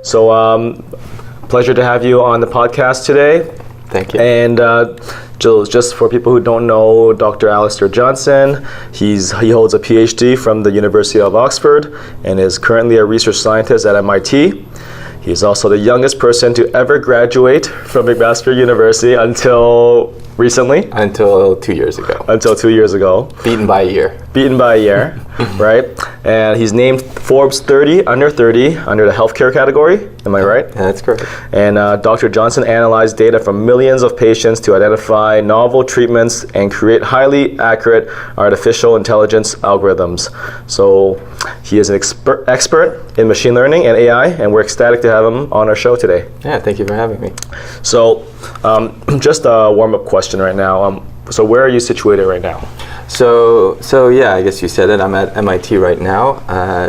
So, pleasure to have you on the podcast today. Thank you. And just for people who don't know Dr. Alistair Johnson, he holds a Ph.D. from the University of Oxford and is currently a research scientist at MIT. He's also the youngest person to ever graduate from McMaster University until recently. Until 2 years ago. Until 2 years ago. Beaten by a year. Beaten by a year, right? And he's named Forbes 30 under the healthcare category. Am I right? Yeah, that's correct. And Dr. Johnson analyzed data from millions of patients to identify novel treatments and create highly accurate artificial intelligence algorithms. So he is an expert in machine learning and AI, and we're ecstatic to have him on our show today. Yeah, thank you for having me. So just a warm-up question right now. So where are you situated right now? So yeah, I guess you said it. I'm at MIT right now,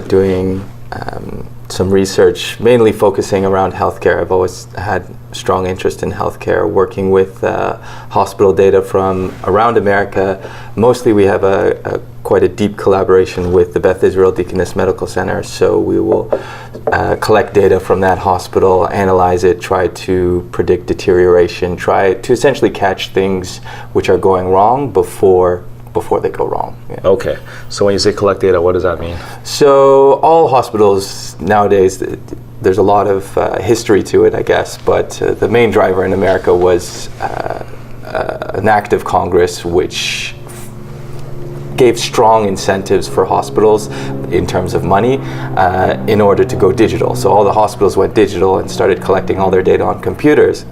doing some research, mainly focusing around healthcare. I've always had strong interest in healthcare, working with hospital data from around America. Mostly we have quite a deep collaboration with the Beth Israel Deaconess Medical Center, so we will collect data from that hospital, analyze it, try to predict deterioration, try to essentially catch things which are going wrong before they go wrong. Yeah. Okay, so when you say collect data, what does that mean? So all hospitals nowadays, there's a lot of history to it, I guess, but the main driver in America was an act of Congress which gave strong incentives for hospitals in terms of money in order to go digital. So all the hospitals went digital and started collecting all their data on computers.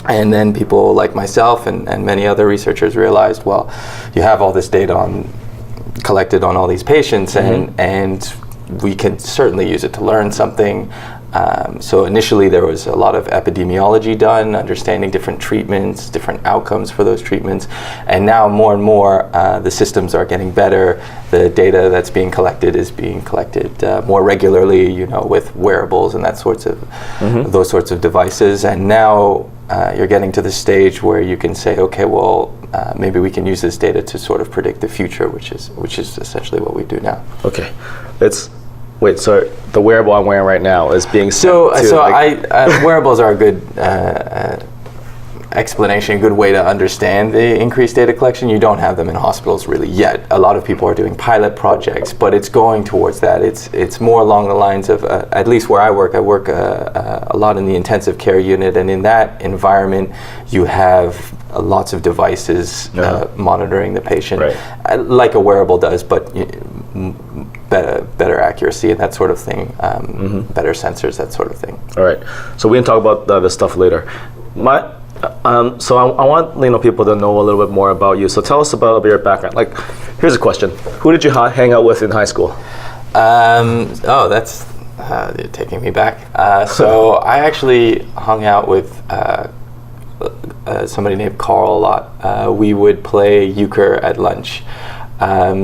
And then people like myself and many other researchers realized, well, you have all this data collected on all these patients, and we can certainly use it to learn something. So initially there was a lot of epidemiology done, understanding different treatments, different outcomes for those treatments. And now more and more the systems are getting better. The data that's being collected is being collected more regularly, with wearables and those sorts of devices. And now you're getting to the stage where you can say, okay, well, maybe we can use this data to sort of predict the future, which is essentially what we do now. Okay, wait, so the wearable I'm wearing right now is being sent wearables are a good explanation, a good way to understand the increased data collection. You don't have them in hospitals really yet. A lot of people are doing pilot projects, but it's going towards that. It's more along the lines of, at least where I work a lot in the intensive care unit, and in that environment you have lots of devices monitoring the patient, like a wearable does, but better accuracy and that sort of thing, better sensors, that sort of thing. All right, so we can talk about the stuff later. So I want people to know a little bit more about you. So tell us about your background. Like, here's a question: who did you hang out with in high school? That's you're taking me back. So I actually hung out with somebody named Carl a lot. We would play euchre at lunch.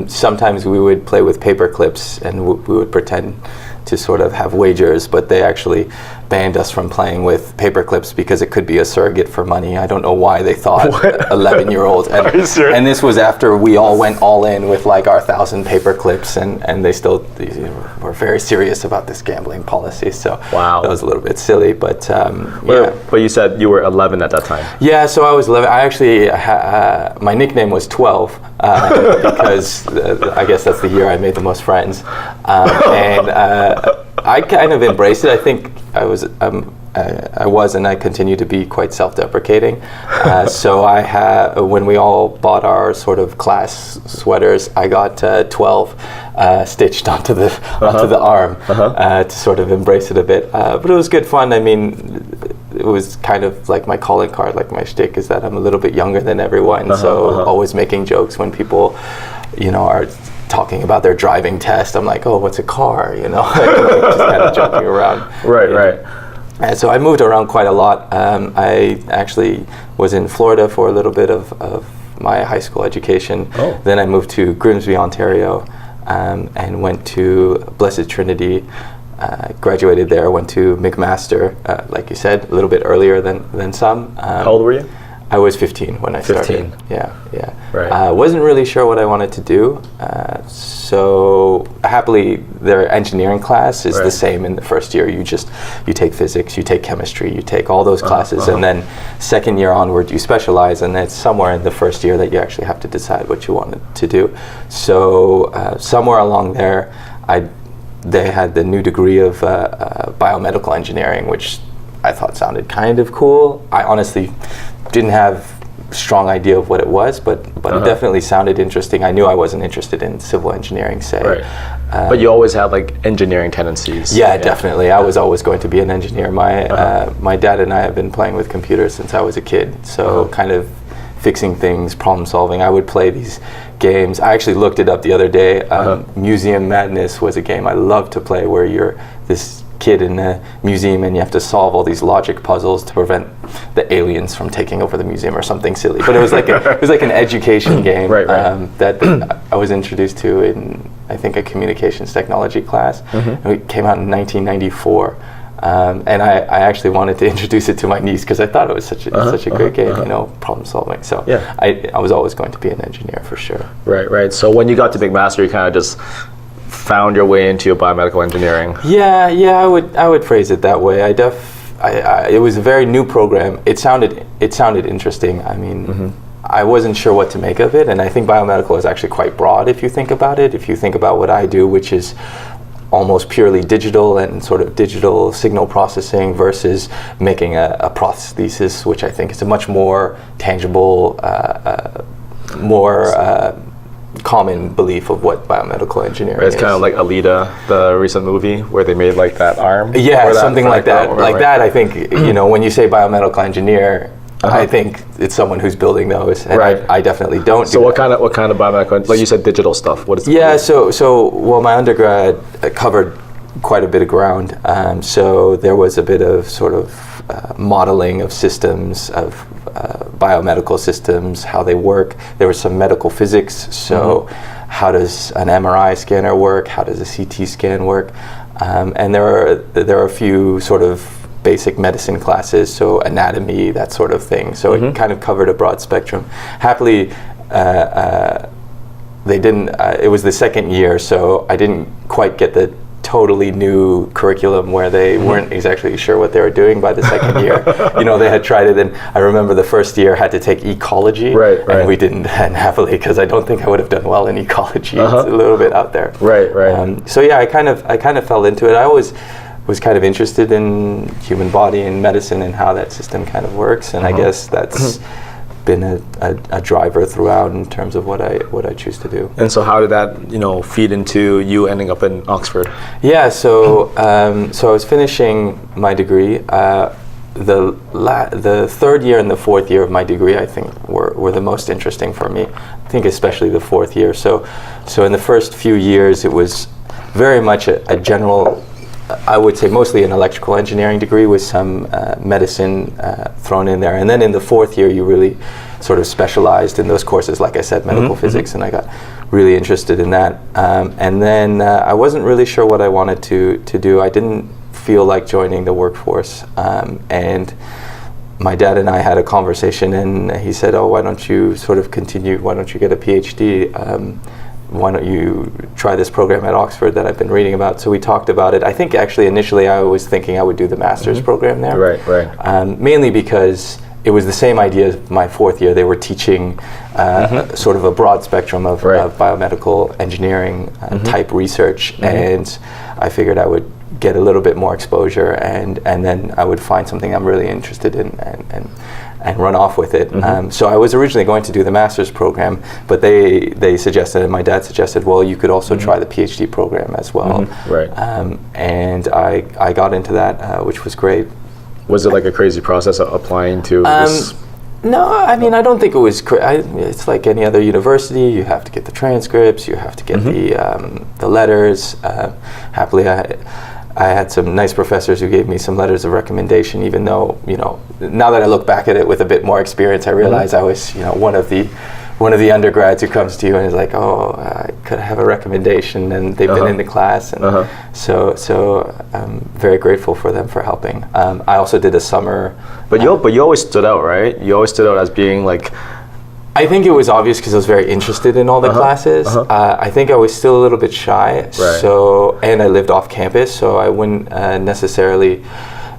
Sometimes we would play with paper clips, and we would pretend to sort of have wagers, but they actually banned us from playing with paper clips because it could be a surrogate for money. I don't know why they thought 11-year-olds. And this was after we all went all in with like our 1,000 paper clips, and they still were very serious about this gambling policy. So wow, that was a little bit silly, but But you said you were 11 at that time. Yeah, so I was 11. I actually, my nickname was 12 because I guess that's the year I made the most friends. I kind of embraced it. I think I was and I continue to be quite self-deprecating. So when we all bought our sort of class sweaters, I got 12 stitched onto the arm to sort of embrace it a bit. But it was good fun. I mean, it was kind of like my calling card, like my shtick, is that I'm a little bit younger than everyone. Always making jokes when people, are talking about their driving test. I'm like, oh, what's a car? Just kind of joking around. Right. And so I moved around quite a lot. I actually was in Florida for a little bit of my high school education. Oh. Then I moved to Grimsby, Ontario, and went to Blessed Trinity. Graduated there, went to McMaster, like you said, a little bit earlier than some. How old were you? I was 15 when I 15. started. Yeah. Right. I wasn't really sure what I wanted to do. So happily, their engineering class is the same in the first year. You take physics, you take chemistry, you take all those classes, and then second year onward, you specialize, and it's somewhere in the first year that you actually have to decide what you wanted to do. So somewhere along there, they had the new degree of biomedical engineering, which I thought sounded kind of cool. I honestly didn't have strong idea of what it was, but it definitely sounded interesting. I knew I wasn't interested in civil engineering, say. Right. But you always had like engineering tendencies. Yeah, definitely. I was always going to be an engineer. My dad and I have been playing with computers since I was a kid, so kind of fixing things, problem solving. I would play these games. I actually looked it up the other day. Museum Madness was a game I loved to play, where you're this kid in a museum and you have to solve all these logic puzzles to prevent the aliens from taking over the museum or something silly. But it was like an education game that I was introduced to in, I think, a communications technology class. And it came out in 1994. And I actually wanted to introduce it to my niece because I thought it was such a great game, problem solving. So I was always going to be an engineer for sure. Right. So when you got to McMaster, you kind of just found your way into biomedical engineering. Yeah, I would phrase it that way. It was a very new program. It sounded interesting. I mean, I wasn't sure what to make of it, and I think biomedical is actually quite broad if you think about it. If you think about what I do, which is almost purely digital and sort of digital signal processing versus making a prosthesis, which I think is a much more tangible, more common belief of what biomedical engineering is. It's kind of like Alita, the recent movie where they made like that arm. Yeah, something like that. Like that, I think, when you say biomedical engineer, I think it's someone who's building those, and I definitely don't. So what kind of biomedical? Like you said, digital stuff. What is? Yeah. So my undergrad covered quite a bit of ground. So there was a bit of sort of modeling of systems, of biomedical systems, how they work. There was some medical physics. So how does an MRI scanner work? How does a CT scan work? And there are a few sort of basic medicine classes, so anatomy, that sort of thing. So it kind of covered a broad spectrum. Happily, they didn't. It was the second year, so I didn't quite get the totally new curriculum where they weren't exactly sure what they were doing by the second year. They had tried it, and I remember the first year had to take ecology, and we didn't, and happily, because I don't think I would have done well in ecology. It's a little bit out there. Right. So yeah, I kind of fell into it. I always was kind of interested in human body and medicine and how that system kind of works, and I guess that's been a driver throughout in terms of what I choose to do. And so how did that feed into you ending up in Oxford? Yeah, so I was finishing my degree. The third year and the fourth year of my degree, I think, were the most interesting for me. I think especially the fourth year. So in the first few years, it was very much a general, I would say mostly an electrical engineering degree with some medicine thrown in there. And then in the fourth year, you really sort of specialized in those courses, like I said, medical physics, and I got really interested in that. And then I wasn't really sure what I wanted to do. I didn't feel like joining the workforce. And my dad and I had a conversation, and he said, why don't you sort of continue? Why don't you get a Ph.D.? Why don't you try this program at Oxford that I've been reading about? So we talked about it. I think actually initially I was thinking I would do the master's program there. Right. Mainly because it was the same idea as my fourth year. They were teaching sort of a broad spectrum of biomedical engineering type research, and I figured I would get a little bit more exposure, and then I would find something I'm really interested in and run off with it. So I was originally going to do the master's program, but they suggested, and my dad suggested, well, you could also try the PhD program as well. And I got into that, which was great. Was it like a crazy process of applying to this? No, I mean, I don't think it was it's like any other university. You have to get the transcripts, you have to get the letters. Happily, I had some nice professors who gave me some letters of recommendation, even though, now that I look back at it with a bit more experience, I realize I was, one of the one of the undergrads who comes to you and is like, oh, could I have a recommendation? And they've been in the class, and so I'm very grateful for them for helping. I also did a summer. But you always stood out, right? You always stood out as being like. I think it was obvious because I was very interested in all the classes. I think I was still a little bit shy. Right. So, and I lived off campus, so I wouldn't necessarily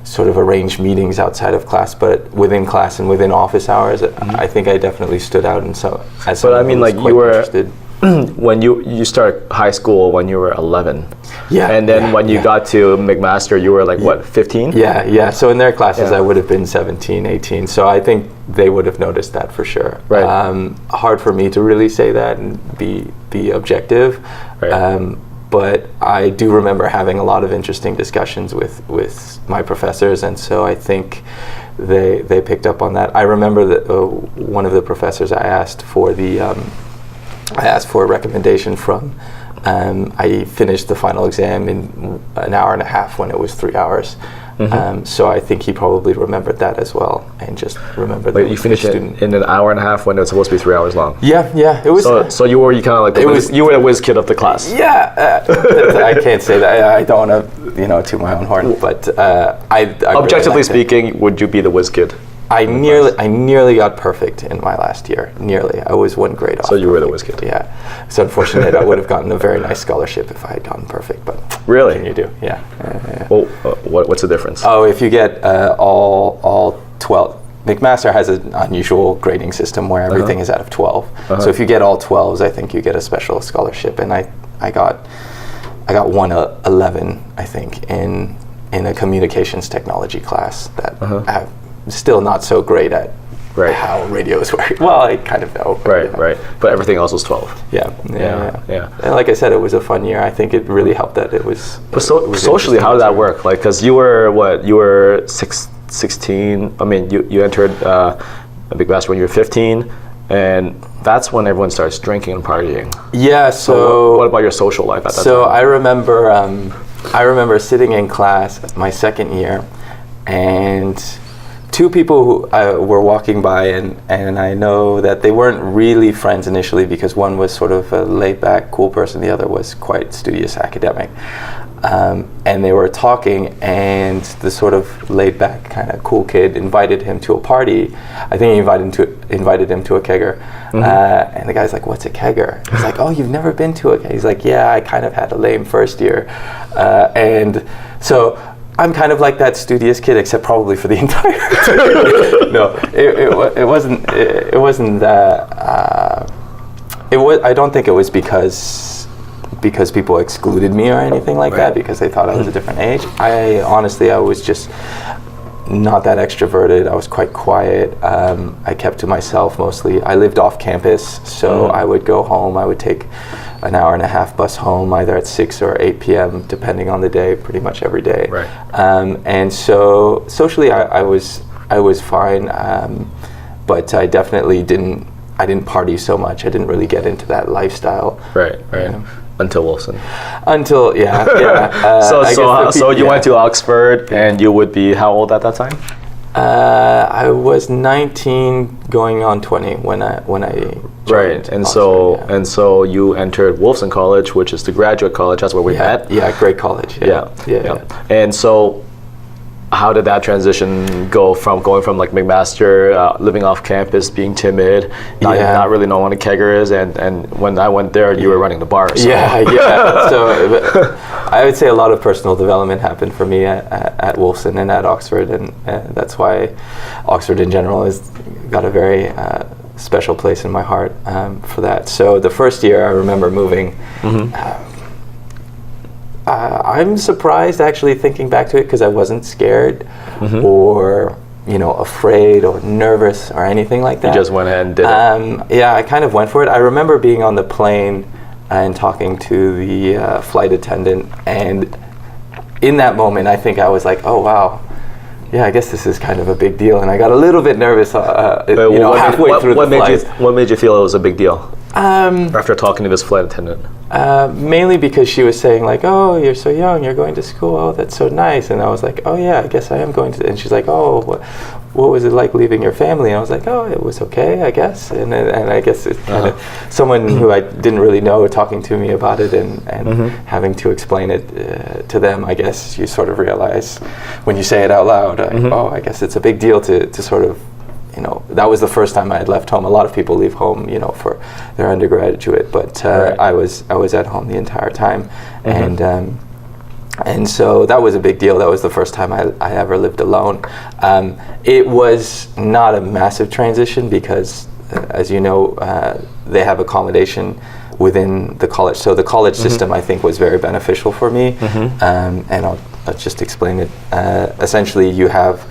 sort of arrange meetings outside of class, but within class and within office hours, I think I definitely stood out. And so, as But I mean, like you were interested. when you started high school when you were 11. Yeah. And then when you got to McMaster, you were like what, 15? Yeah. So in their classes, I would have been 17, 18. So I think they would have noticed that for sure. Right. Hard for me to really say that and be objective. Right. But I do remember having a lot of interesting discussions with my professors, and so I think they picked up on that. I remember that one of the professors I asked for a recommendation from. I finished the final exam in an hour and a half when it was 3 hours. So I think he probably remembered that as well, and just remembered that you finished it in an hour and a half when it was supposed to be 3 hours long. Yeah, it was. So you were kind of like you were the whiz kid of the class. Yeah, I can't say that. I don't want to, toot my own horn, but I objectively really speaking, would you be the whiz kid? I nearly got perfect in my last year. Nearly, I was one grade off. So you were the whiz kid. Yeah, it's unfortunate. I would have gotten a very nice scholarship if I had gotten perfect. But really, what can you do? Yeah. Well, what's the difference? Oh, if you get all 12. McMaster has an unusual grading system where everything is out of 12. So if you get all 12s, I think you get a special scholarship. And I got 111, I think, in a communications technology class that I'm still not so great at how radios work. Well, I kind of know. Right. But everything else was 12. Yeah. And like I said, it was a fun year. I think it really helped that it was. But socially, how did that work? Like, because you were 16. I mean, you entered a McMaster when you were 15, and that's when everyone starts drinking and partying. Yeah. So what about your social life at that time? So I remember sitting in class my second year, and two people who were walking by, and I know that they weren't really friends initially because one was sort of a laid-back, cool person, the other was quite studious academic. And they were talking, and the sort of laid-back kind of cool kid invited him to a party. I think he invited him to a kegger. And the guy's like, "What's a kegger?" He's like, "Oh, you've never been to a kegger?" He's like, "Yeah, I kind of had a lame first year." And so I'm kind of like that studious kid, except probably for the entire time. No, it wasn't. It wasn't that. I don't think it was because people excluded me or anything like that, because they thought I was a different age. I was just not that extroverted. I was quite quiet. I kept to myself mostly. I lived off campus, so I would go home. I would take an hour and a half bus home, either at 6 or 8 p.m., depending on the day, pretty much every day. Right. And so socially, I was fine, but I definitely didn't party so much. I didn't really get into that lifestyle. Right. Until Wolfson. So you went to Oxford, and you would be how old at that time? I was 19, going on 20 when I joined Oxford, and so you entered Wolfson College, which is the graduate college. That's where we met. Yeah, great college. Yeah. And so, how did that transition go from going from like McMaster, living off campus, being timid, not really knowing what a kegger is, and when I went there, you were running the bar. So. Yeah. So I would say a lot of personal development happened for me at Wolfson and at Oxford, and that's why Oxford in general has got a very special place in my heart for that. So the first year, I remember moving. I'm surprised, actually, thinking back to it, because I wasn't scared or afraid or nervous or anything like that. You just went ahead and did it. Yeah, I kind of went for it. I remember being on the plane and talking to the flight attendant, and in that moment, I think I was like, "Oh wow, yeah, I guess this is kind of a big deal," and I got a little bit nervous. Halfway through the flight. What made you feel it was a big deal? After talking to this flight attendant. Mainly because she was saying like, "Oh, you're so young, you're going to school. Oh, that's so nice." And I was like, "Oh yeah, I guess I am going to." And she's like, "Oh, what was it like leaving your family? And I was like, oh, it was okay, I guess. And I guess it's kind of someone who I didn't really know talking to me about it and having to explain it to them. I guess you sort of realize when you say it out loud, oh, I guess it's a big deal to sort of, you know, that was the first time I had left home. A lot of people leave home, you know, for their undergraduate, but I was at home the entire time, and so that was a big deal. That was the first time I ever lived alone. It was not a massive transition because, as you know, they have accommodation within the college. So the college system, I think, was very beneficial for me. And I'll just explain it. Essentially, you have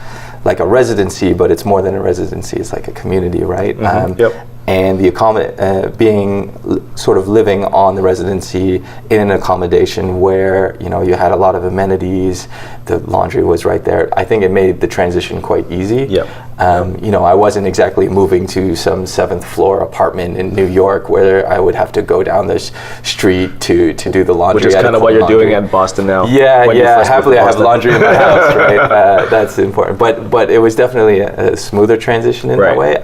like a residency, but it's more than a residency. It's like a community, right? And the being sort of living on the residency in an accommodation where, you know, you had a lot of amenities, the laundry was right there. I think it made the transition quite easy. You know, I wasn't exactly moving to some 7th floor apartment in New York where I would have to go down this street to do the laundry. Which is kind of what you're doing in Boston now. Happily I have laundry in my house, right? That's important. But it was definitely a smoother transition in that way.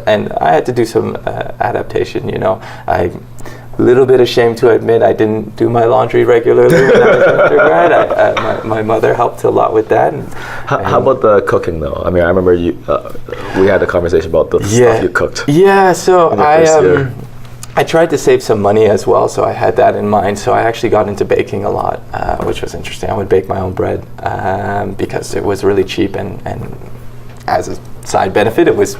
And I had to do some adaptation, you know. I'm a little bit ashamed to admit I didn't do my laundry regularly when I was an undergrad. My mother helped a lot with that. How about the cooking, though? I mean, I remember we had a conversation about the stuff you cooked. Yeah, so I tried to save some money as well, so I had that in mind. So I actually got into baking a lot, which was interesting. I would bake my own bread because it was really cheap, and as a side benefit, it was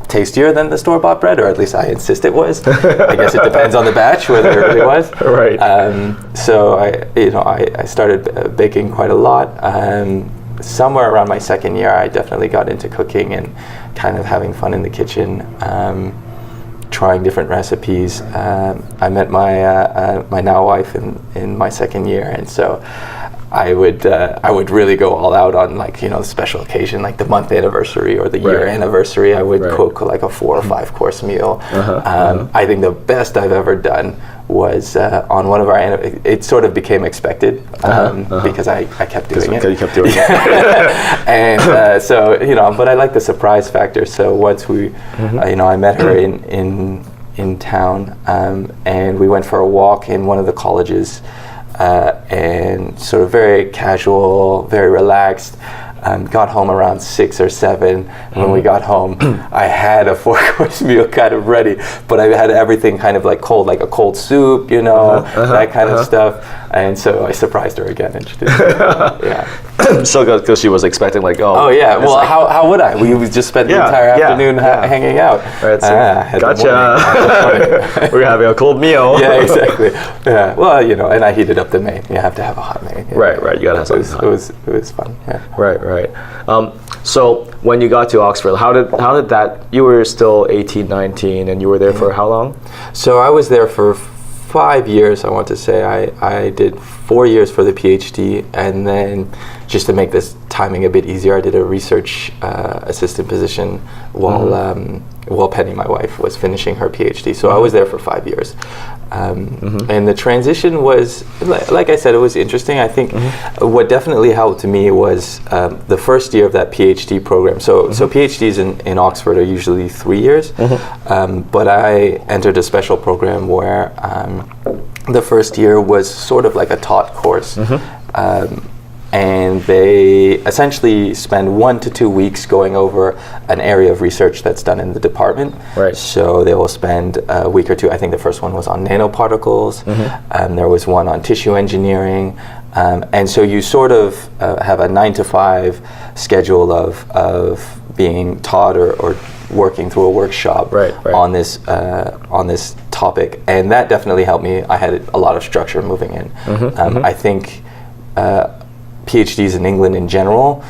tastier than the store-bought bread, or at least I insist it was. I guess it depends on the batch whether it really was. Right. So I started baking quite a lot. Somewhere around my second year, I definitely got into cooking and kind of having fun in the kitchen, trying different recipes. I met my now wife in my second year, and so I would really go all out on, like, you know, special occasion, like the month anniversary or the year anniversary. I would cook like a 4 or 5 course meal. I think the best I've ever done was on one of our it sort of became expected because I kept doing it. You kept doing it. And so, you know, but I like the surprise factor. So once we, you know, I met her in town, and we went for a walk in one of the colleges. And sort of very casual, very relaxed. Got home around 6 or 7. When we got home, I had a 4-course meal kind of ready, but I had everything kind of like cold, like a cold soup, you know, that kind of stuff. And so I surprised her again, and she did. So good, because she was expecting, like, oh yeah. Well, like, how would I? We just spent the entire afternoon hanging out. Right. So gotcha. We're having a cold meal. Yeah, exactly. Yeah. Well, you know, and I heated up the main. You have to have a hot main. Right. You gotta have something hot. It was fun. Yeah. Right. So when you got to Oxford, how did that? You were still 18, 19, and you were there for how long? So I was there for 5 years, I want to say. I did 4 years for the Ph.D. and then, just to make this timing a bit easier, I did a research assistant position while Penny, my wife, was finishing her Ph.D. So I was there for 5 years. And the transition was, like I said, it was interesting. I think what definitely helped me was the first year of that PhD program. So PhDs in Oxford are usually 3 years, but I entered a special program where the first year was sort of like a taught course. And they essentially spend 1 to 2 weeks going over an area of research that's done in the department. Right. So they will spend a week or two. I think the first one was on nanoparticles, and there was one on tissue engineering. And so you sort of have a 9 to 5 schedule of being taught or working through a workshop on this topic, and that definitely helped me. I had a lot of structure moving in. I think PhDs in England in general,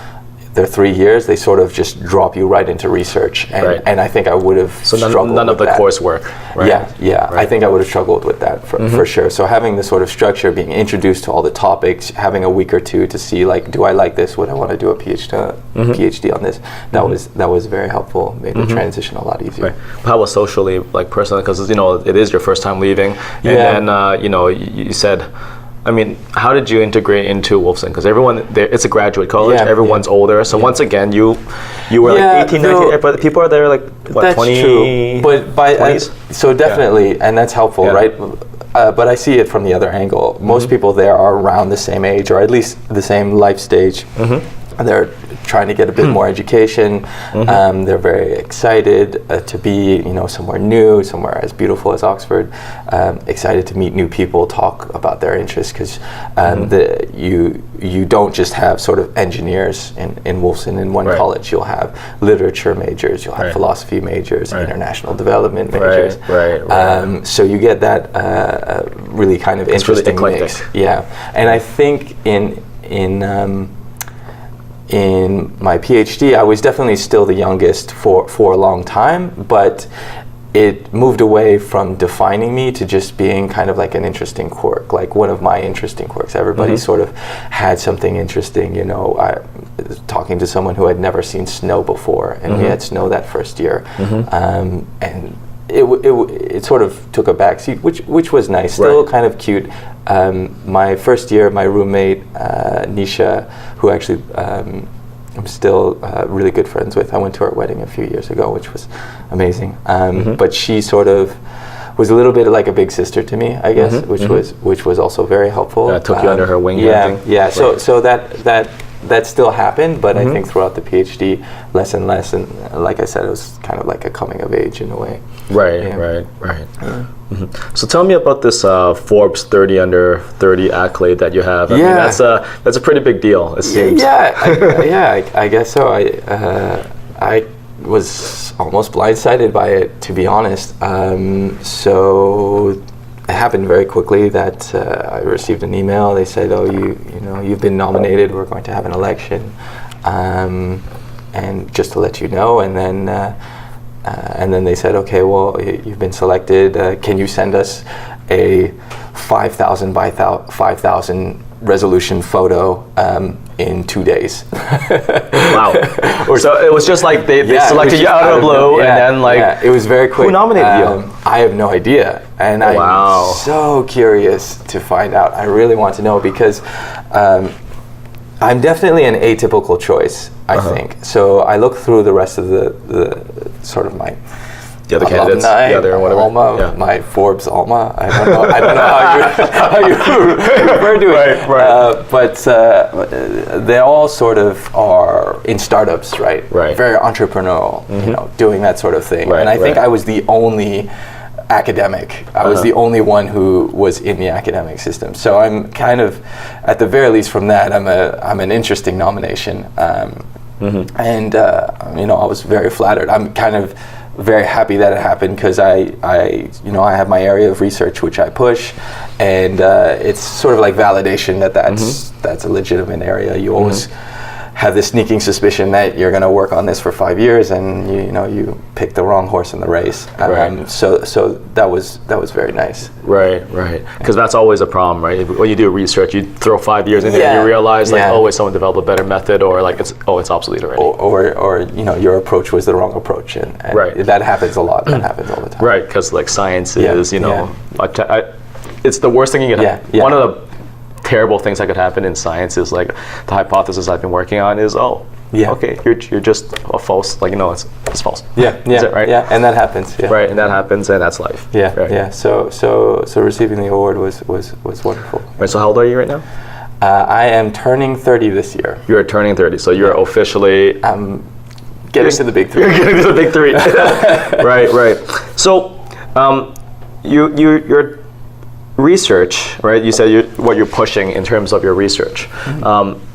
they're 3 years. They sort of just drop you right into research, and I think I would have struggled none of the coursework. Right? Yeah. I think I would have struggled with that for sure. So having the sort of structure, being introduced to all the topics, having a week or two to see, like, do I like this? Would I want to do a PhD on this? That was very helpful. Made the transition a lot easier. Right. How about socially, like personally? Because, you know, it is your first time leaving, and then you know, you said I mean, how did you integrate into Wolfson? Because everyone there, it's a graduate college. Everyone's older. So once again, you were like 18, 19, but people are there like what, that's 20? True. But so definitely, and that's helpful, right? But I see it from the other angle. Most people there are around the same age, or at least the same life stage. They're trying to get a bit more education. They're very excited to be, somewhere new, somewhere as beautiful as Oxford. Excited to meet new people, talk about their interests, because you don't just have sort of engineers in Wolfson in one college. You'll have literature majors, you'll have philosophy majors, international development majors. So you get that really kind of interesting really mix. Yeah, and I think in my PhD, I was definitely still the youngest for a long time, but it moved away from defining me to just being kind of like an interesting quirk, like one of my interesting quirks. Everybody sort of had something interesting, I was talking to someone who had never seen snow before, and we had snow that first year, and it sort of took a backseat, which was nice, still kind of cute. My first year, my roommate, Nisha, who actually I'm still really good friends with. I went to her wedding a few years ago, which was amazing. But she sort of was a little bit like a big sister to me, I guess, which was also very helpful. Took you under her wing. Yeah. So that still happened, but I think throughout the PhD, less and less, and like I said, it was kind of like a coming of age in a way. Right. So tell me about this Forbes 30 under 30 accolade that you have. I mean, that's a pretty big deal, it seems. I guess so. I was almost blindsided by it, to be honest. So it happened very quickly that I received an email. They said, "Oh, you've been nominated. We're going to have an election, and just to let you know." And then they said, "Okay, well, you've been selected. Can you send us a 5,000 by 5,000 resolution photo in 2 days?" Wow. So it was just like they selected you out of the blue, and then it was very quick. Who nominated you? I have no idea, and I'm so curious to find out. I really want to know, because I'm definitely an atypical choice, I think. So I look through the rest of the sort of my the other candidates, alma, my Forbes alma. I don't know how you refer to it. But they all sort of are in startups, right? Very entrepreneurial, doing that sort of thing. And I think I was the only academic. I was the only one who was in the academic system. So I'm kind of, at the very least from that, I'm an interesting nomination. And I was very flattered. I'm kind of very happy that it happened, because I have my area of research which I push, and it's sort of like validation that that's a legitimate area. You always have this sneaking suspicion that you're going to work on this for 5 years, and you picked the wrong horse in the race. So that was very nice. Right. Because that's always a problem, right? When you do research, you throw 5 years in there, and you realize someone developed a better method, or like it's obsolete already. Or your approach was the wrong approach, and that happens a lot. That happens all the time. Right, because like science is, it's the worst thing you can have. One of the terrible things that could happen in science is like the hypothesis I've been working on is okay, you're just a false, it's false. Is it right? And that happens. Right, and that happens, and that's life. So receiving the award was wonderful. Right. So how old are you right now? I am turning 30 this year. You're turning 30, so you're officially getting to the big three. You're getting to the big three. Right. So you're research, right? You said what you're pushing in terms of your research.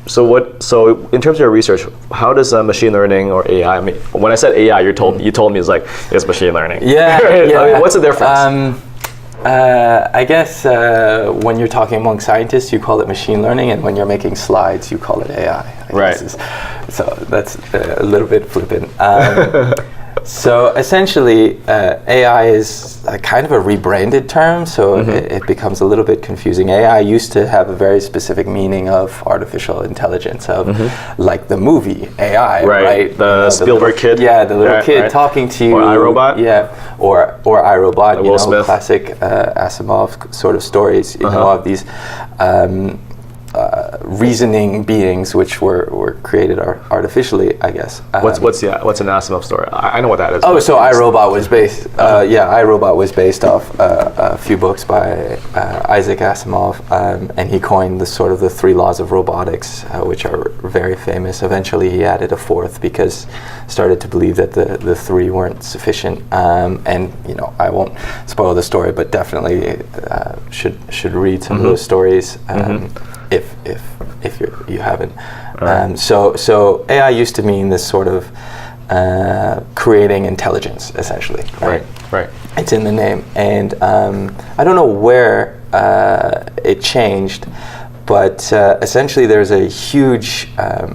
So in terms of your research, how does machine learning or AI? I mean, when I said AI, you told me it's machine learning. I mean, what's the difference? I guess when you're talking among scientists, you call it machine learning, and when you're making slides, you call it AI. Right. So that's a little bit flippant. So essentially, AI is kind of a rebranded term, so it becomes a little bit confusing. AI used to have a very specific meaning of artificial intelligence, of like the movie AI, right? The Spielberg kid. Yeah, the little kid talking to you. Or iRobot. Yeah, or iRobot. Will Smith. Classic Asimov sort of stories. You know, of these reasoning beings which were created artificially, I guess. What's an Asimov story? I know what that is. Oh, so iRobot was based. iRobot was based off a few books by Isaac Asimov, and he coined the three laws of robotics, which are very famous. Eventually, he added a fourth because started to believe that the three weren't sufficient. And I won't spoil the story, but definitely should read some of those stories. If you haven't. So AI used to mean this sort of creating intelligence, essentially. Right. It's in the name, and I don't know where it changed, but essentially there's a huge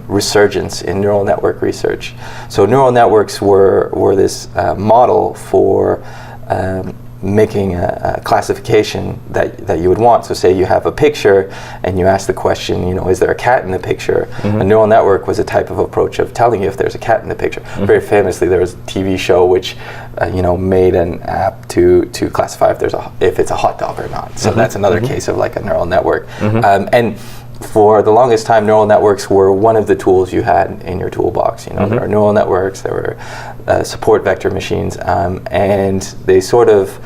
resurgence in neural network research. So neural networks were this model for making a classification that you would want. So say you have a picture and you ask the question, is there a cat in the picture? A neural network was a type of approach of telling you if there's a cat in the picture. Very famously, there was a TV show which made an app to classify if it's a hot dog or not. So that's another case of like a neural network. And for the longest time, neural networks were one of the tools you had in your toolbox. There are neural networks, there were support vector machines, and they sort of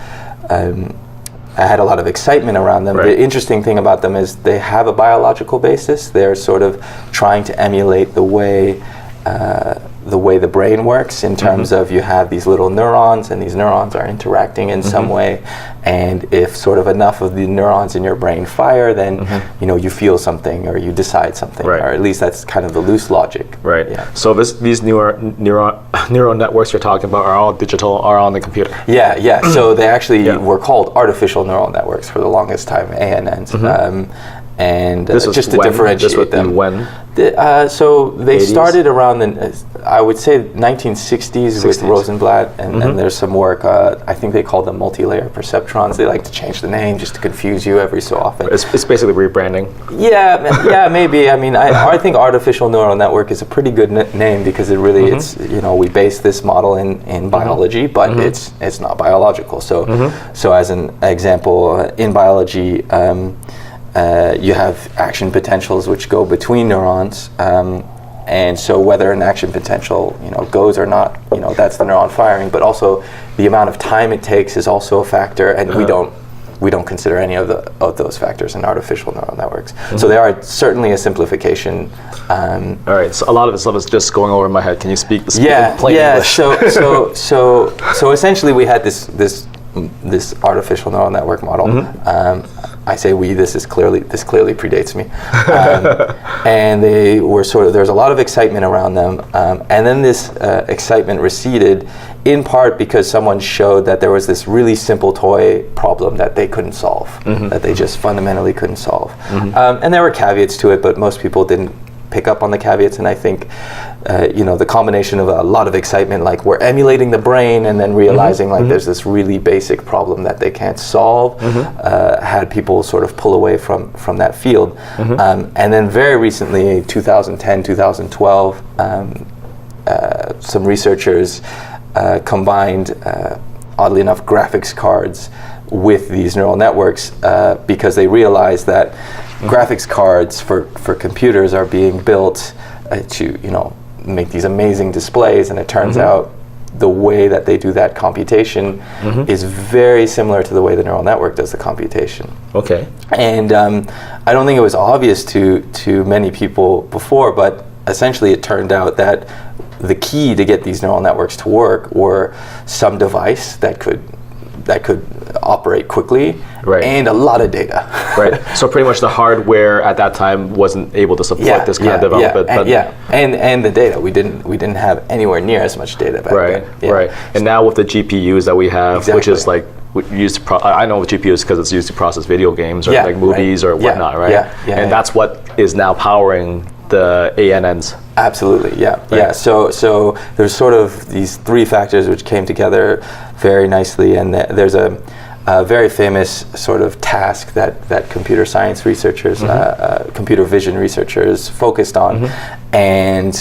had a lot of excitement around them. The interesting thing about them is they have a biological basis. They're sort of trying to emulate the way the brain works in terms of you have these little neurons, and these neurons are interacting in some way, and if sort of enough of the neurons in your brain fire, then you feel something or you decide something, or at least that's kind of the loose logic. Right. Yeah. So these neural networks you're talking about are all digital, are on the computer. Yeah. So they actually were called artificial neural networks for the longest time, ANNs. And just to differentiate them. When? So they 80s? Started around I would say 1960s with Rosenblatt, and there's some work. I think they call them multi-layer perceptrons. They like to change the name just to confuse you every so often. It's basically rebranding. Yeah, maybe. I mean, I think artificial neural network is a pretty good name because it really it's we base this model in biology, but it's not biological. So as an example, in biology. You have action potentials which go between neurons, and so whether an action potential goes or not, that's the neuron firing. But also the amount of time it takes is also a factor, and we don't consider any of those factors in artificial neural networks. So they are certainly a simplification. All right. So a lot of this stuff is just going over my head. Can you speak in plain English? So essentially we had this artificial neural network model. I say we. This clearly predates me, and they were there's a lot of excitement around them, and then this excitement receded, in part because someone showed that there was this really simple toy problem that they couldn't solve, that they just fundamentally couldn't solve, and there were caveats to it, but most people didn't pick up on the caveats, and I think the combination of a lot of excitement, like we're emulating the brain, and then realizing like there's this really basic problem that they can't solve, had people sort of pull away from that field. And then very recently, 2010, 2012, some researchers combined, oddly enough, graphics cards with these neural networks because they realized that graphics cards for computers are being built to make these amazing displays, and it turns out the way that they do that computation is very similar to the way the neural network does the computation. Okay. And I don't think it was obvious to many people before, but essentially it turned out that the key to get these neural networks to work were some device that could operate quickly, and a lot of data. So pretty much the hardware at that time wasn't able to support this kind of development. And the data, we didn't have anywhere near as much data back then. And now with the GPUs that we have, which is like used to I know with GPUs because it's used to process video games or like movies or whatnot, And that's what is now powering the ANNs. Absolutely, yeah, Right. yeah. So there's sort of these three factors which came together very nicely, and there's a very famous sort of task that computer science researchers, computer vision researchers focused on, and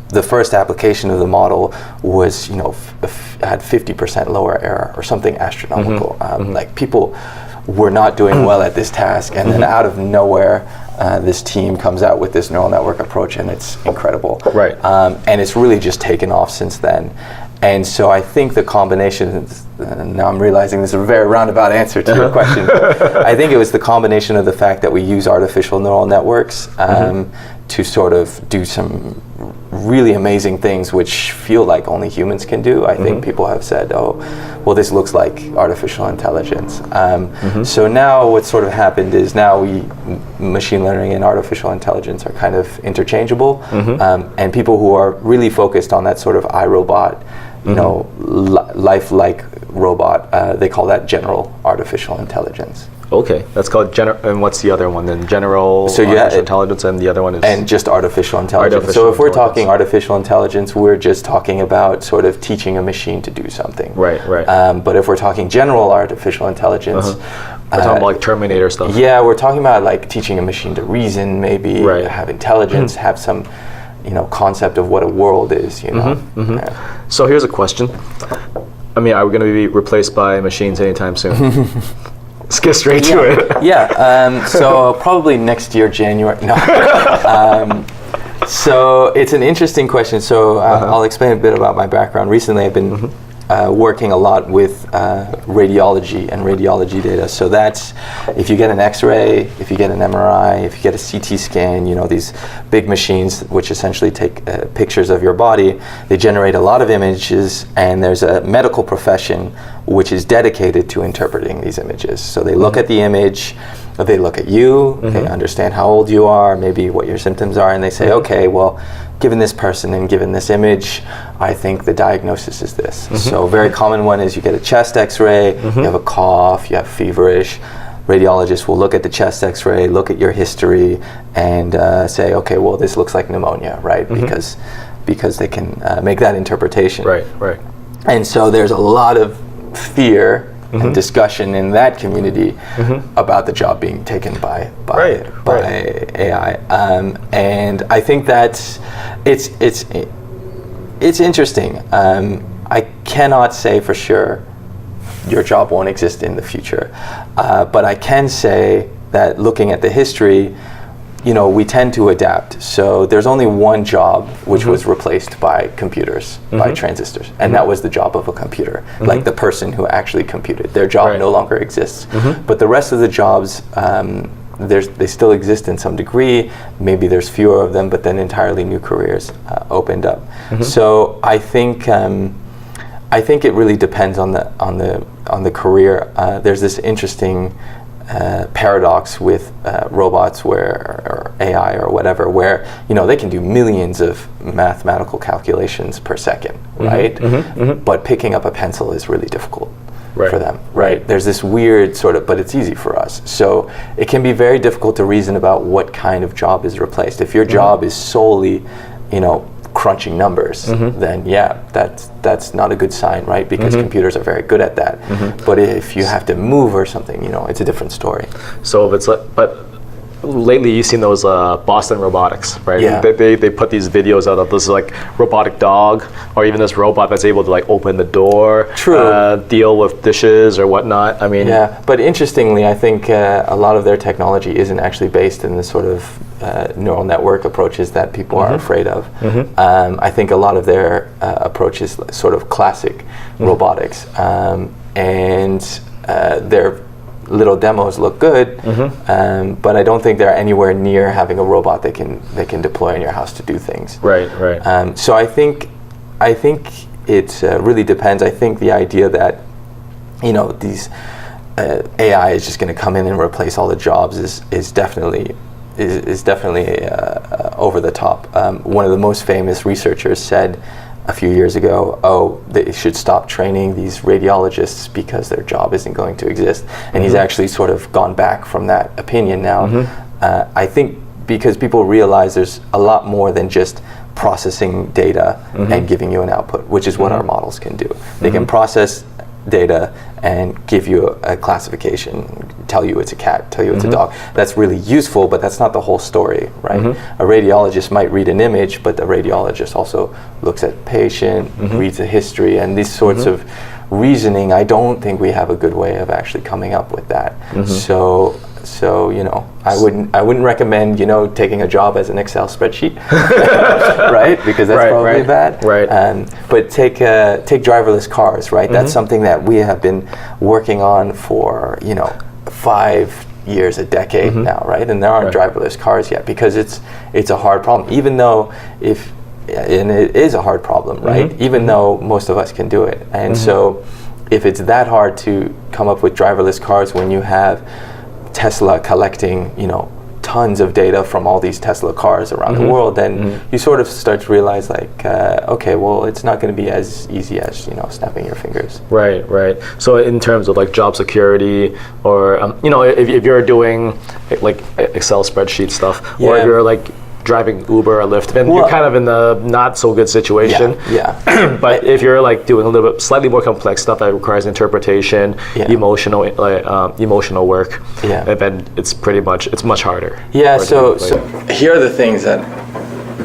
the first application of the model was, had 50% lower error or something astronomical. Like people were not doing well at this task, and then out of nowhere, this team comes out with this neural network approach, and it's incredible. Right. And it's really just taken off since then. And so I think the combination, now I'm realizing this is a very roundabout answer to your question, but I think it was the combination of the fact that we use artificial neural networks to sort of do some really amazing things which feel like only humans can do. I think people have said, oh, well, this looks like artificial intelligence. So now what's sort of happened is now machine learning and artificial intelligence are kind of interchangeable, and people who are really focused on that sort of iRobot, lifelike robot, they call that general artificial intelligence. Okay, that's called and what's the other one then? General artificial intelligence, and the other one is? And just artificial intelligence. So if we're talking artificial intelligence, we're just talking about sort of teaching a machine to do something. Right. But if we're talking general artificial intelligence, we're talking about like Terminator stuff. Yeah, we're talking about like teaching a machine to reason, maybe have intelligence, have some, concept of what a world is. Yeah. So here's a question. I mean, are we going to be replaced by machines anytime soon? Let's get straight to it. Yeah. So probably next year, January. No. So it's an interesting question. So I'll explain a bit about my background. Recently, I've been working a lot with radiology and radiology data. So that's if you get an X-ray, if you get an MRI, if you get a CT scan, these big machines which essentially take pictures of your body, they generate a lot of images, and there's a medical profession which is dedicated to interpreting these images. So they look at the image, they look at you, they understand how old you are, maybe what your symptoms are, and they say, okay, well, given this person and given this image, I think the diagnosis is this. So a very common one is you get a chest X-ray, you have a cough, you have feverish. Radiologists will look at the chest X-ray, look at your history, and say, okay, well, this looks like pneumonia, right? Because they can make that interpretation. Right. And so there's a lot of fear and discussion in that community about the job being taken by AI, and I think that it's interesting. I cannot say for sure your job won't exist in the future, but I can say that looking at the history, we tend to adapt. So there's only one job which was replaced by computers, by transistors, and that was the job of a computer, like the person who actually computed. Their job no longer exists. But the rest of the jobs, they still exist in some degree. Maybe there's fewer of them, but then entirely new careers opened up. So I think it really depends on the career. There's this interesting paradox with robots or AI or whatever, where they can do millions of mathematical calculations per second, right? But picking up a pencil is really difficult for them, right? There's this weird sort of, but it's easy for us. So it can be very difficult to reason about what kind of job is replaced. If your job is solely, crunching numbers, then that's not a good sign, right? Because computers are very good at that. But if you have to move or something, it's a different story. So if it's but lately you've seen those Boston Robotics, right? Yeah. They put these videos out of this like robotic dog, or even this robot that's able to like open the door, deal with dishes or whatnot. I mean, but interestingly, I think a lot of their technology isn't actually based in the sort of neural network approaches that people are afraid of. I think a lot of their approach is sort of classic robotics, and their little demos look good, but I don't think they're anywhere near having a robot they can deploy in your house to do things. Right. So I think it really depends. I think the idea that these AI is just going to come in and replace all the jobs is definitely over the top. One of the most famous researchers said a few years ago, they should stop training these radiologists because their job isn't going to exist. And he's actually sort of gone back from that opinion now. I think because people realize there's a lot more than just processing data and giving you an output, which is what our models can do. They can process data and give you a classification, tell you it's a cat, tell you it's a dog. That's really useful, but that's not the whole story, right? A radiologist might read an image, but the radiologist also looks at patient, reads the history, and these sorts of reasoning, I don't think we have a good way of actually coming up with that. So you know, I wouldn't recommend, you know, taking a job as an Excel spreadsheet, right? Because that's probably bad. Right. But take driverless cars, right? That's something that we have been working on for, you know, 5 years, a decade now, right? And there aren't driverless cars yet because it's a hard problem. Even though and it is a hard problem, right? Even though most of us can do it, and so if it's that hard to come up with driverless cars when you have Tesla collecting, you know, tons of data from all these Tesla cars around the world, then you sort of start to realize, like, okay, well, it's not going to be as easy as, you know, snapping your fingers. Right. So in terms of like job security, or you know, if you're doing like Excel spreadsheet stuff, or if you're like driving Uber or Lyft, then you're kind of in the not so good situation. But if you're like doing a little bit slightly more complex stuff that requires interpretation, emotional work, then it's much harder. So here are the things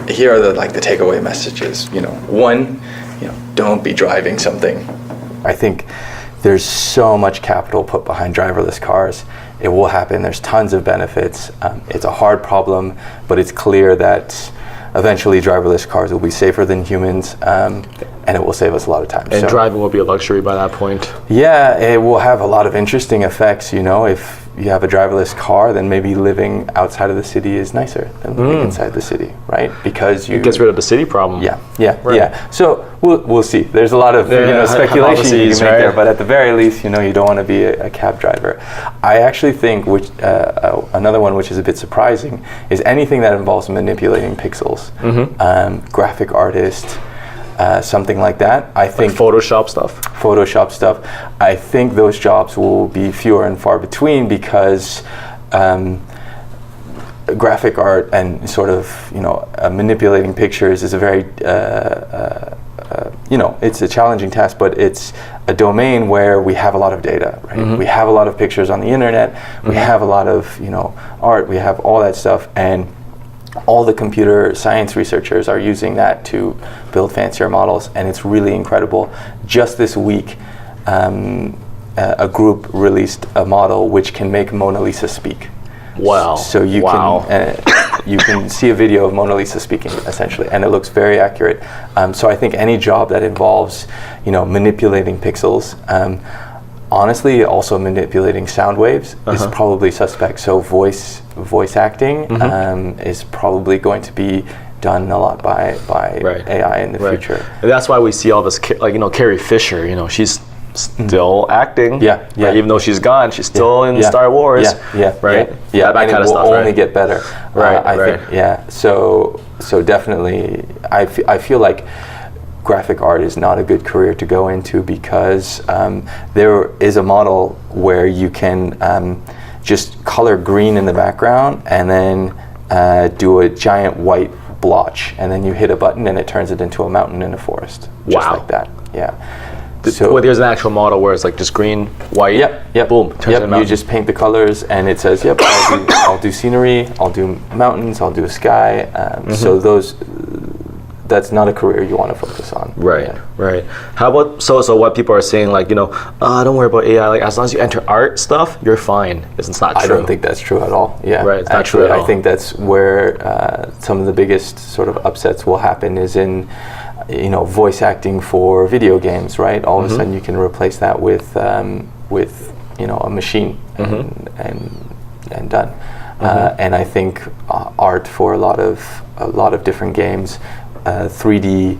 here are the takeaway messages. You know, one, you know, don't be driving something. I think there's so much capital put behind driverless cars. It will happen. There's tons of benefits. It's a hard problem, but it's clear that eventually driverless cars will be safer than humans, and it will save us a lot of time. And driving will be a luxury by that point. Yeah, it will have a lot of interesting effects. You know, if you have a driverless car, then maybe living outside of the city is nicer than living inside the city, right? Because it gets rid of the city problem. So we'll see. There's a lot of speculation you can make there, but at the very least, you know, you don't want to be a cab driver. I actually think another one which is a bit surprising is anything that involves manipulating pixels, graphic artist. Something like that. I think Photoshop stuff. I think those jobs will be fewer and far between because graphic art and sort of, you know, manipulating pictures is a very you know, it's a challenging task, but it's a domain where we have a lot of data, right? We have a lot of pictures on the internet. We have a lot of, you know, art. We have all that stuff, and all the computer science researchers are using that to build fancier models, and it's really incredible. Just this week, a group released a model which can make Mona Lisa speak. Wow. So you can see a video of Mona Lisa speaking, essentially, and it looks very accurate. So I think any job that involves, you know, manipulating pixels, honestly, also manipulating sound waves is probably suspect. So voice acting is probably going to be done a lot by AI in the future. And that's why we see all this, like, you know, Carrie Fisher, you know, she's still acting. Right? Even though she's gone, she's still in Star Wars. Right? That kind of stuff, will only get better. I think, so definitely, I feel like graphic art is not a good career to go into because there is a model where you can just color green in the background and then do a giant white blotch, and then you hit a button and it turns it into a mountain in a forest. Just like that. So there's an actual model where it's like just green, white, boom, turns it into you just paint the colors and it says, I'll do scenery, I'll do mountains, I'll do a sky. So that's not a career you want to focus on. Right. How about, so what people are saying, like, you know, don't worry about AI, like as long as you enter art stuff, you're fine. It's not true. I don't think that's true at all. It's not true at all. I think that's where some of the biggest sort of upsets will happen is in, you know, voice acting for video games, right? All of a sudden you can replace that with you know, a machine and done. And I think art for a lot of different games, 3D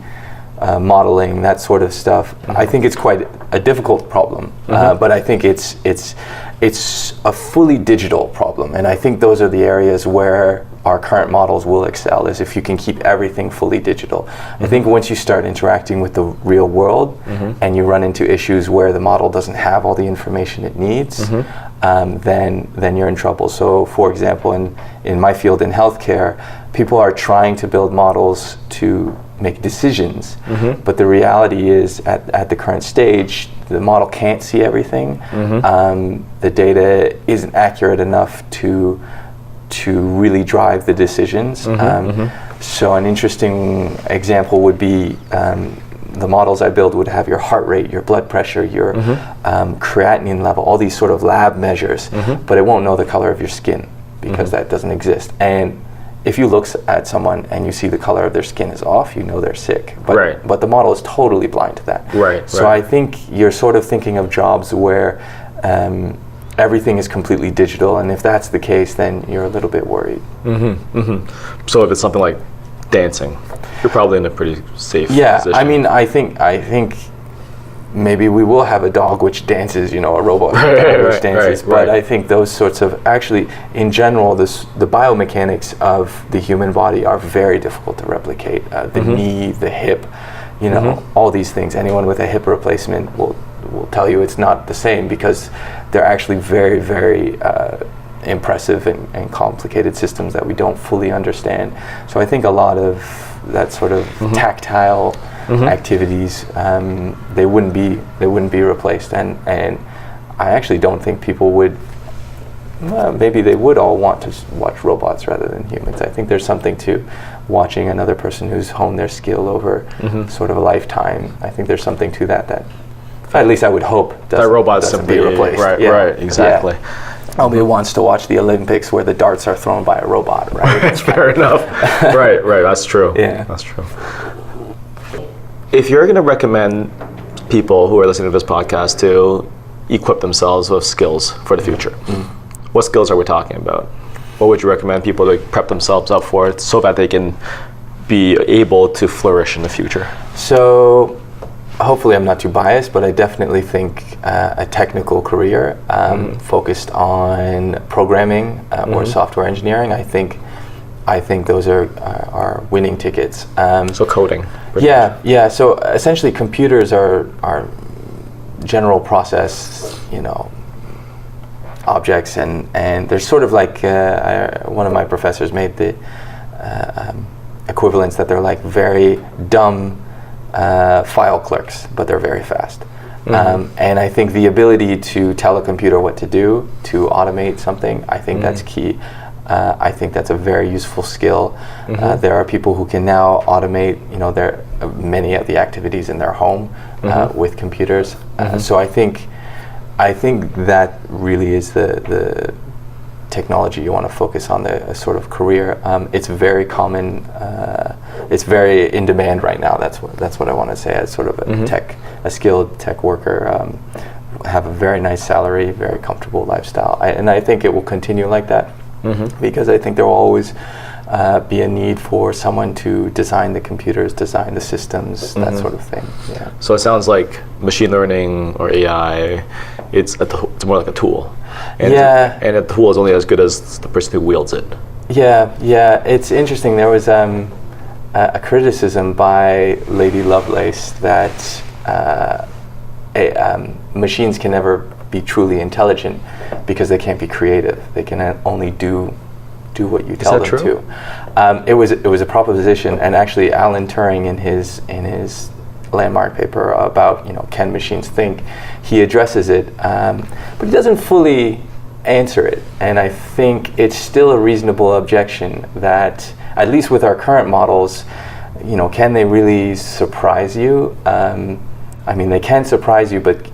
modeling, that sort of stuff. I think it's quite a difficult problem, but I think it's a fully digital problem, and I think those are the areas where our current models will excel is if you can keep everything fully digital. I think once you start interacting with the real world and you run into issues where the model doesn't have all the information it needs, then you're in trouble. So for example, in my field in healthcare, people are trying to build models to make decisions, but the reality is at the current stage, the model can't see everything. The data isn't accurate enough to really drive the decisions. So an interesting example would be the models I build would have your heart rate, your blood pressure, your creatinine level, all these sort of lab measures, but it won't know the color of your skin because that doesn't exist. And if you look at someone and you see the color of their skin is off, you know they're sick. But the model is totally blind to that. So I think you're sort of thinking of jobs where everything is completely digital, and if that's the case, then you're a little bit worried. So if it's something like dancing, you're probably in a pretty safe position. I mean, I think maybe we will have a dog which dances, a robot which dances. But I think those sorts of, actually, in general, the biomechanics of the human body are very difficult to replicate. The knee, the hip, all these things. Anyone with a hip replacement will tell you it's not the same because they're actually very, very impressive and complicated systems that we don't fully understand. So I think a lot of that sort of tactile activities, they wouldn't be replaced, and I actually don't think people would. Well, maybe they would all want to watch robots rather than humans. I think there's something to watching another person who's honed their skill over sort of a lifetime. I think there's something to that at least I would hope that robots doesn't be replaced. Right, exactly. Nobody wants to watch the Olympics where the darts are thrown by a robot, right? That's fair enough. right, that's true. Yeah. That's true. If you're going to recommend people who are listening to this podcast to equip themselves with skills for the future, what skills are we talking about? What would you recommend people to prep themselves up for so that they can be able to flourish in the future? So, hopefully I'm not too biased, but I definitely think a technical career focused on programming or software engineering, I think those are winning tickets. So coding. Yeah. So essentially, computers are general process, objects, and they're sort of like one of my professors made the equivalence that they're like very dumb file clerks, but they're very fast. And I think the ability to tell a computer what to do, to automate something, I think that's key. I think that's a very useful skill. There are people who can now automate, many of the activities in their home with computers. So I think that really is the technology you want to focus on, the sort of career. It's very common. It's very in demand right now. That's what I want to say. As sort of a skilled tech worker, have a very nice salary, very comfortable lifestyle, and I think it will continue like that. Because I think there will always be a need for someone to design the computers, design the systems, that sort of thing. Yeah. So it sounds like machine learning or AI, it's more like a tool. And and a tool is only as good as the person who wields it. Yeah. It's interesting. There was a criticism by Lady Lovelace that machines can never be truly intelligent because they can't be creative. They can only do what you tell them to. It was a proposition, and actually Alan Turing in his landmark paper about can machines think, he addresses it, but he doesn't fully answer it. And I think it's still a reasonable objection that at least with our current models, can they really surprise you? I mean, they can surprise you, but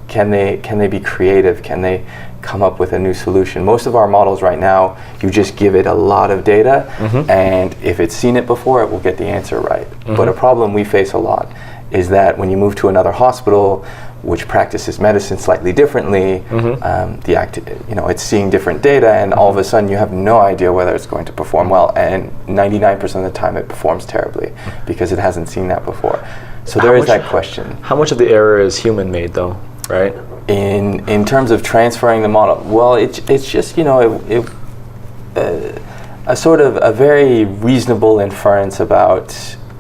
can they be creative? Can they come up with a new solution? Most of our models right now, you just give it a lot of data, and if it's seen it before, it will get the answer right. But a problem we face a lot is that when you move to another hospital, which practices medicine slightly differently, it's seeing different data, and all of a sudden you have no idea whether it's going to perform well, and 99% of the time it performs terribly because it hasn't seen that before. So there is that question. How much of the error is human-made, though, right? In terms of transferring the model, well, it's just a sort of a very reasonable inference about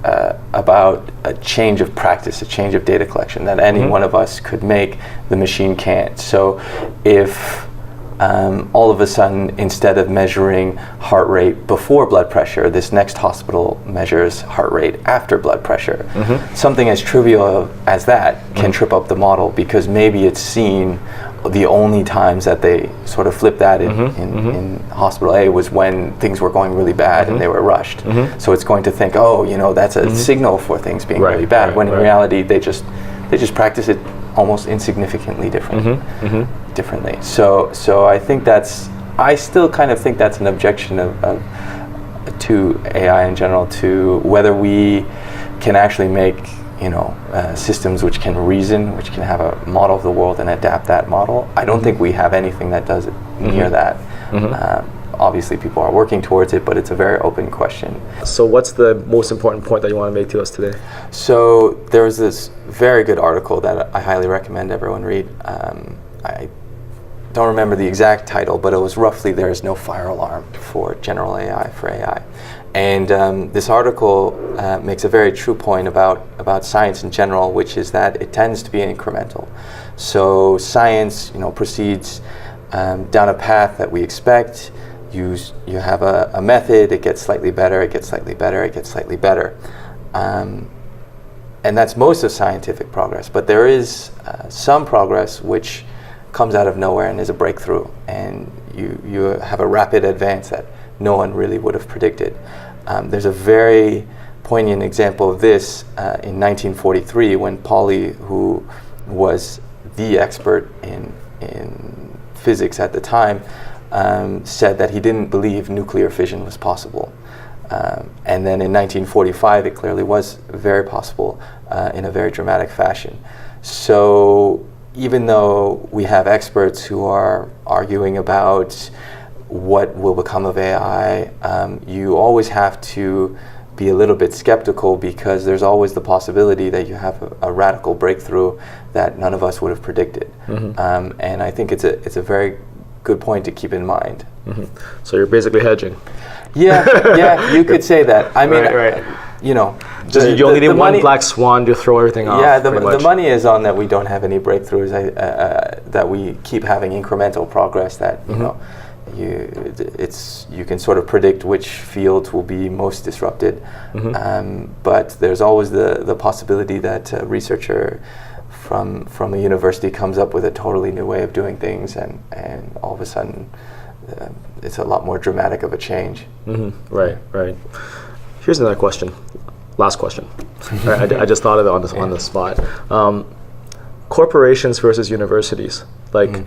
a change of practice, a change of data collection that any one of us could make, the machine can't. So if all of a sudden, instead of measuring heart rate before blood pressure, this next hospital measures heart rate after blood pressure, something as trivial as that can trip up the model, because maybe it's seen the only times that they sort of flipped that in hospital A was when things were going really bad and they were rushed. So it's going to think, oh, you know, that's a signal for things being really bad, when in reality they just practice it almost insignificantly differently. So I think I still kind of think that's an objection to AI in general, to whether we can actually make, you know, systems which can reason, which can have a model of the world and adapt that model. I don't think we have anything that does it near that. Obviously people are working towards it, but it's a very open question. So what's the most important point that you want to make to us today? So there's this very good article that I highly recommend everyone read. I don't remember the exact title, but it was roughly "There is no fire alarm for general AI, for AI." And this article makes a very true point about science in general, which is that it tends to be incremental. So science, you know, proceeds down a path that we expect. You have a method, it gets slightly better, it gets slightly better, it gets slightly better. And that's most of scientific progress. But there is some progress which comes out of nowhere and is a breakthrough. And you have a rapid advance that no one really would have predicted. There's a very poignant example of this in 1943, when Pauli, who was the expert in physics at the time, said that he didn't believe nuclear fission was possible. And then in 1945, it clearly was very possible in a very dramatic fashion. So even though we have experts who are arguing about what will become of AI, you always have to be a little bit skeptical, because there's always the possibility that you have a radical breakthrough that none of us would have predicted. And I think it's a very good point to keep in mind. So you're basically hedging. Yeah, you could say that. I mean, you know, you only need one black swan to throw everything off. Yeah, the money is on that we don't have any breakthroughs, that we keep having incremental progress, that you know, you can sort of predict which fields will be most disrupted, but there's always the possibility that a researcher from a university comes up with a totally new way of doing things, and all of a sudden it's a lot more dramatic of a change. Right. Here's another question. Last question. I just thought of it on the spot. Corporations versus universities. Like,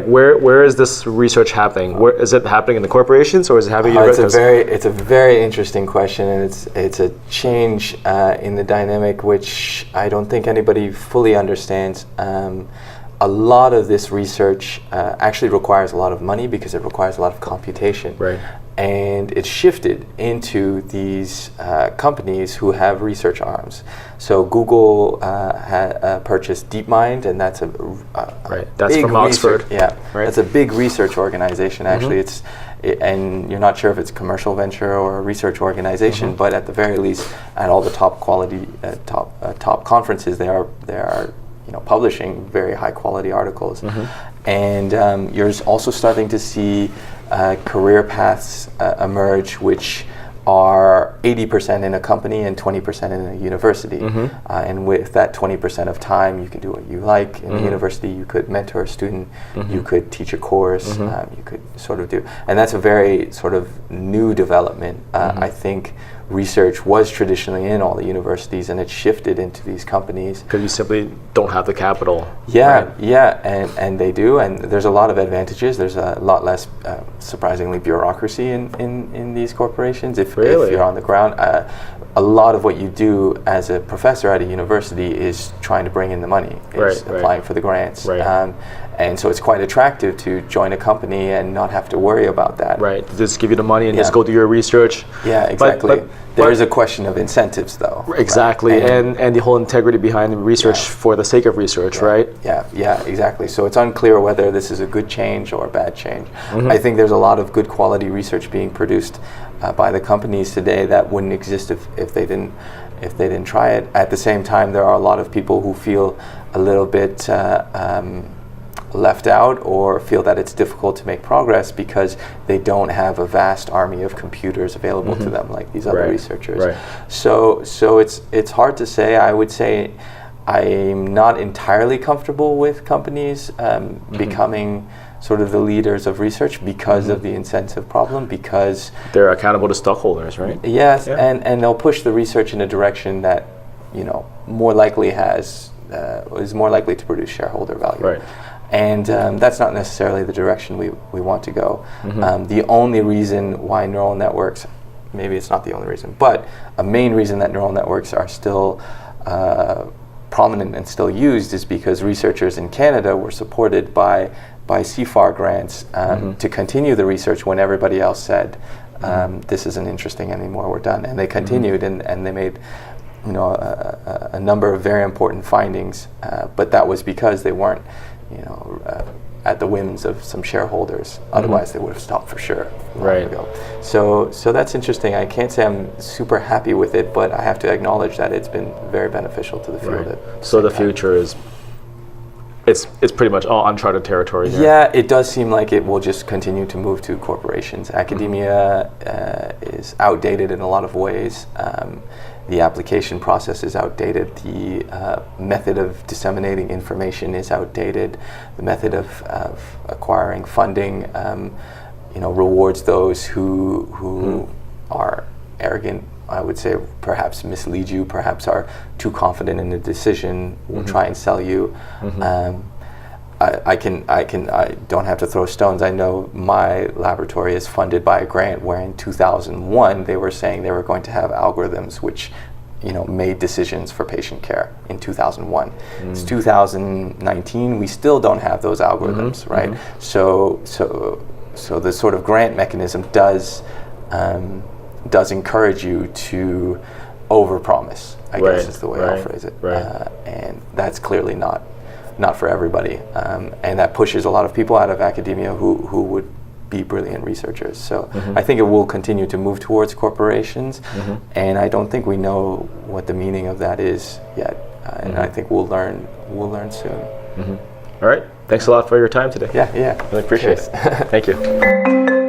where is this research happening? Where is it happening in the corporations, or is it happening in universities? It's a very interesting question, and it's a change in the dynamic which I don't think anybody fully understands. A lot of this research actually requires a lot of money, because it requires a lot of computation. Right. And it's shifted into these companies who have research arms. So Google purchased DeepMind, and that's that's big from Oxford. That's a big research organization. Actually, and you're not sure if it's a commercial venture or a research organization, but at the very least, at all the top quality top conferences, they are publishing very high quality articles. And you're also starting to see career paths emerge, which are 80% in a company and 20% in a university. And with that 20% of time, you can do what you like. In the university, you could mentor a student, you could teach a course, you could sort of do. And that's a very sort of new development. I think research was traditionally in all the universities, and it shifted into these companies. Because you simply don't have the capital. And they do, and there's a lot of advantages. There's a lot less, surprisingly, bureaucracy in these corporations if you're on the ground. a lot of what you do as a professor at a university is trying to bring in the money, is applying for the grants. Right. And so it's quite attractive to join a company and not have to worry about that. Right, just give you the money and just go do your research. Yeah, exactly. There is a question of incentives, though. Exactly, right? and the whole integrity behind the research for the sake of research, right? Yeah, exactly. So it's unclear whether this is a good change or a bad change. I think there's a lot of good quality research being produced by the companies today that wouldn't exist if they didn't try it. At the same time, there are a lot of people who feel a little bit left out or feel that it's difficult to make progress because they don't have a vast army of computers available to them like these other researchers. Right. So it's hard to say. I would say I'm not entirely comfortable with companies becoming sort of the leaders of research because of the incentive problem, because they're accountable to stockholders, right? Yes, and they'll push the research in a direction that, more likely is more likely to produce shareholder value. Right. And that's not necessarily the direction we want to go. The only reason why neural networks, maybe it's not the only reason, but a main reason that neural networks are still prominent and still used is because researchers in Canada were supported by CFAR grants to continue the research when everybody else said, this isn't interesting anymore, we're done. And they continued and they made a number of very important findings, but that was because they weren't at the whims of some shareholders. Otherwise, they would have stopped for sure long ago. So that's interesting. I can't say I'm super happy with it, but I have to acknowledge that it's been very beneficial to the field. So the future is, it's pretty much all uncharted territory here. Yeah, it does seem like it will just continue to move to corporations. Academia is outdated in a lot of ways. The application process is outdated. The method of disseminating information is outdated. The method of acquiring funding, rewards those who are arrogant. I would say perhaps mislead you. Perhaps are too confident in a decision. Will try and sell you. I don't have to throw stones. I know my laboratory is funded by a grant where in 2001 they were saying they were going to have algorithms which, made decisions for patient care in 2001. It's 2019. We still don't have those algorithms, right? So the sort of grant mechanism does encourage you to overpromise, I guess is the way I'll phrase it. And that's clearly not for everybody, and that pushes a lot of people out of academia who would be brilliant researchers. So I think it will continue to move towards corporations, and I don't think we know what the meaning of that is yet, and I think we'll learn soon. All right, thanks a lot for your time today. Yeah, really appreciate it. Thank you.